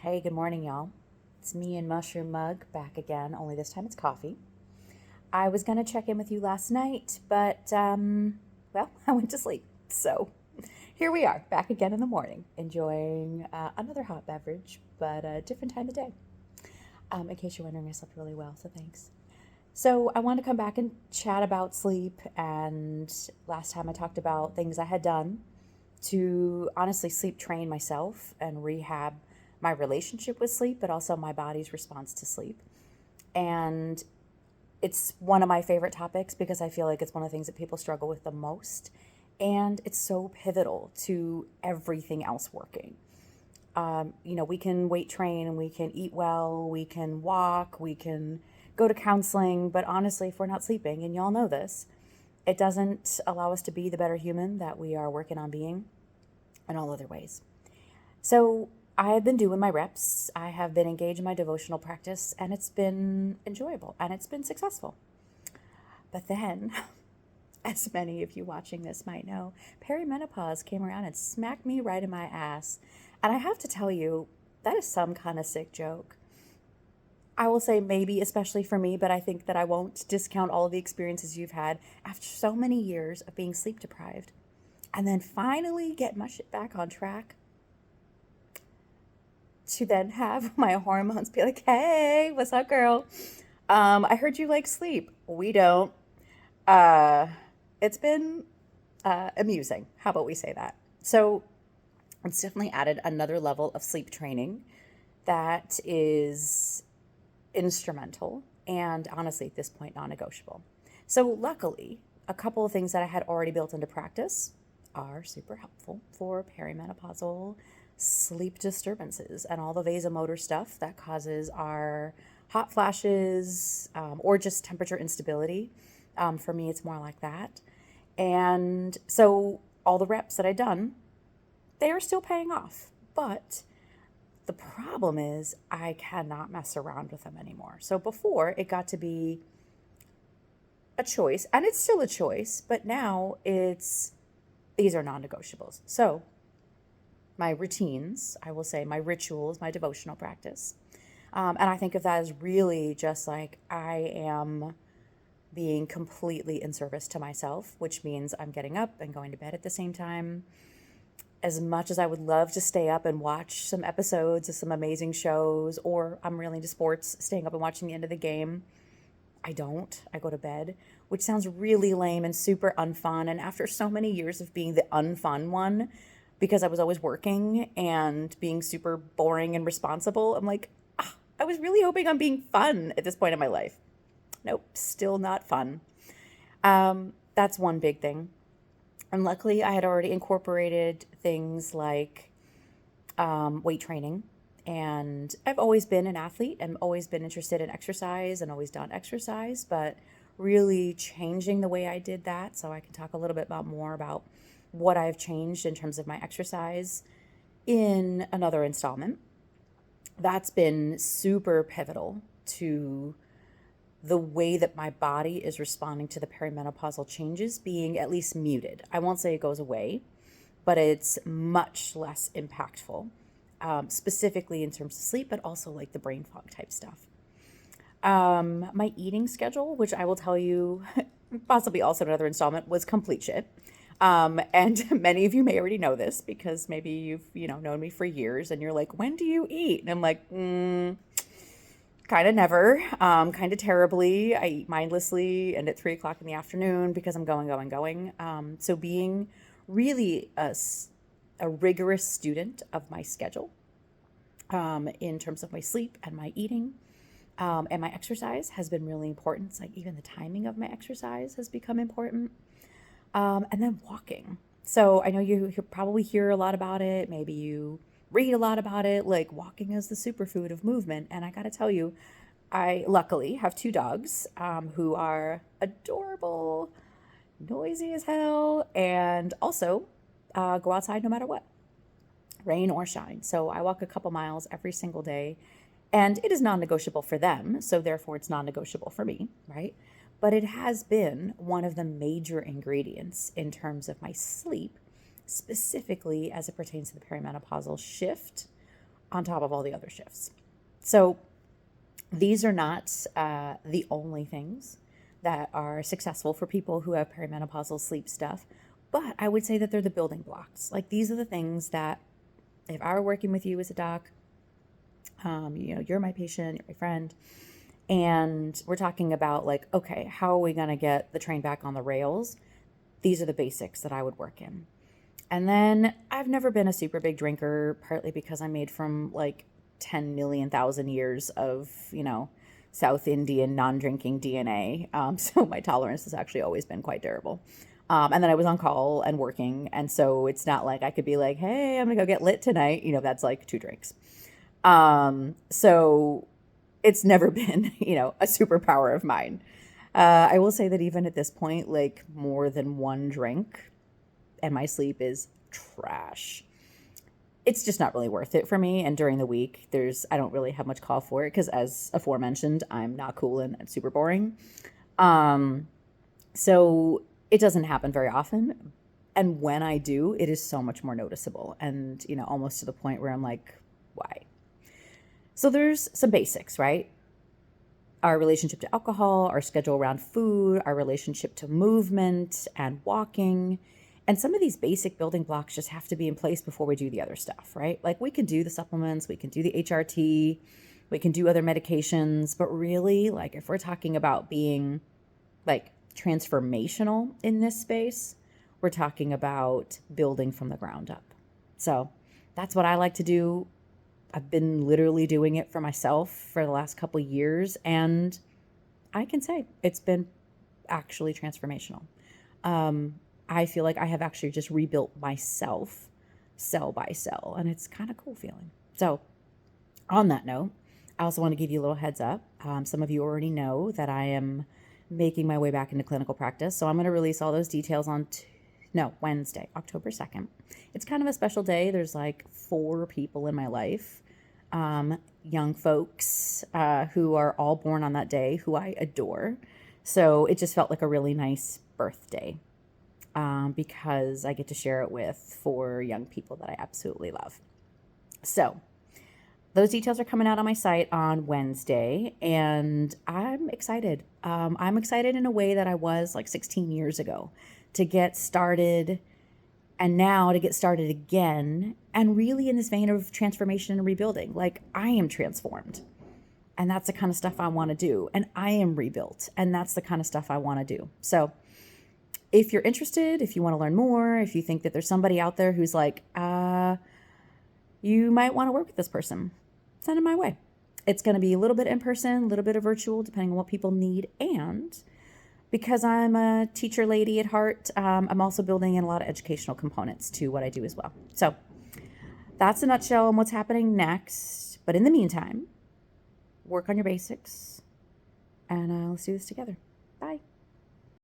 Hey, good morning, y'all. It's me and Mushroom Mug back again, only this time it's coffee. I was going to check in with you last night, but, well, I went to sleep. So here we are, back again in the morning, enjoying another hot beverage, but a different time of day. In case you're wondering, I slept really well, so thanks. So I want to come back and chat about sleep, and last time I talked about things I had done to honestly sleep train myself and rehab my relationship with sleep, but also my body's response to sleep. And it's one of my favorite topics because I feel like it's one of the things that people struggle with the most. And it's so pivotal to everything else working. We can weight train and we can eat well, we can walk, we can go to counseling, but honestly, if we're not sleeping, and y'all know this, it doesn't allow us to be the better human that we are working on being in all other ways. So I have been doing my reps. I have been engaged in my devotional practice, and it's been enjoyable and it's been successful. But then, as many of you watching this might know, perimenopause came around and smacked me right in my ass. And I have to tell you, that is some kind of sick joke. I will say maybe, especially for me, but I think that I won't discount all of the experiences you've had after so many years of being sleep deprived. And then finally get my shit back on track to then have my hormones be like, hey, what's up, girl? I heard you like sleep. We don't. Uh, it's been amusing. How about we say that? So it's definitely added another level of sleep training that is instrumental and honestly, at this point, non negotiable. So, luckily, a couple of things that I had already built into practice are super helpful for perimenopausal sleep disturbances and all the vasomotor stuff that causes our hot flashes or just temperature instability. For me, it's more like that. And so, all the reps that I've done, they are still paying off. But the problem is I cannot mess around with them anymore. So before it got to be a choice, and it's still a choice, but now it's these are non negotiables. So my routines, I will say my rituals, my devotional practice. And I think of that as really just like I am being completely in service to myself, which means I'm getting up and going to bed at the same time. As much as I would love to stay up and watch some episodes of some amazing shows, or I'm really into sports, staying up and watching the end of the game, I don't. I go to bed, which sounds really lame and super unfun. And after so many years of being the unfun one, because I was always working and being super boring and responsible, I'm like, I was really hoping I'm being fun at this point in my life. Nope, still not fun. That's one big thing. And luckily, I had already incorporated things like weight training. And I've always been an athlete and always been interested in exercise and always done exercise, but really changing the way I did that. So I can talk a little bit about more about what I've changed in terms of my exercise in another installment. That's been super pivotal to the way that my body is responding to the perimenopausal changes being at least muted. I won't say it goes away, but it's much less impactful, specifically in terms of sleep, but also like the brain fog type stuff. My eating schedule, which I will tell you, possibly also another installment, was complete shit. And many of you may already know this because maybe you've known me for years, and you're like, when do you eat? And I'm like, kind of never, kind of terribly. I eat mindlessly and at 3 o'clock in the afternoon because I'm going. So being really a rigorous student of my schedule in terms of my sleep and my eating and my exercise has been really important. It's like even the timing of my exercise has become important. And then walking. So I know you probably hear a lot about it. Maybe you read a lot about it. Like walking is the superfood of movement. And I got to tell you, I luckily have two dogs who are adorable, noisy as hell, and also go outside no matter what, rain or shine. So I walk a couple miles every single day, and it is non negotiable for them. So therefore, it's non negotiable for me, right? But it has been one of the major ingredients in terms of my sleep, specifically as it pertains to the perimenopausal shift on top of all the other shifts. So these are not the only things that are successful for people who have perimenopausal sleep stuff, but I would say that they're the building blocks. Like these are the things that if I were working with you as a doc, you're my patient, you're my friend, and we're talking about like, okay, how are we going to get the train back on the rails? These are the basics that I would work in. And then I've never been a super big drinker, partly because I'm made from like 10 million thousand years of, South Indian non-drinking DNA. So my tolerance has actually always been quite durable. And then I was on call and working. And so it's not like I could be like, hey, I'm going to go get lit tonight. That's like 2 drinks. So it's never been, a superpower of mine. I will say that even at this point, like more than 1 drink and my sleep is trash. It's just not really worth it for me. And during the week, I don't really have much call for it because, as aforementioned, I'm not cool and super boring. So it doesn't happen very often. And when I do, it is so much more noticeable and, almost to the point where I'm like, why? So there's some basics, right? Our relationship to alcohol, our schedule around food, our relationship to movement and walking. And some of these basic building blocks just have to be in place before we do the other stuff, right? Like we can do the supplements, we can do the HRT, we can do other medications, but really, like if we're talking about being like transformational in this space, we're talking about building from the ground up. So that's what I like to do. I've been literally doing it for myself for the last couple years, and I can say it's been actually transformational. I feel like I have actually just rebuilt myself cell by cell, and it's kind of cool feeling. So on that note, I also want to give you a little heads up. Some of you already know that I am making my way back into clinical practice. So I'm going to release all those details on Wednesday, October 2nd. It's kind of a special day. There's like 4 people in my life, young folks who are all born on that day, who I adore. So it just felt like a really nice birthday because I get to share it with 4 young people that I absolutely love. So those details are coming out on my site on Wednesday, and I'm excited. I'm excited in a way that I was like 16 years ago to get started, and now to get started again, and really in this vein of transformation and rebuilding. Like I am transformed, and that's the kind of stuff I want to do, and I am rebuilt, and that's the kind of stuff I want to do. So if you're interested, if you want to learn more, if you think that there's somebody out there who's like, you might want to work with this person, send them my way. It's going to be a little bit in person, a little bit of virtual, depending on what people need. And because I'm a teacher lady at heart, I'm also building in a lot of educational components to what I do as well. So that's a nutshell on what's happening next. But in the meantime, work on your basics, and let's do this together. Bye.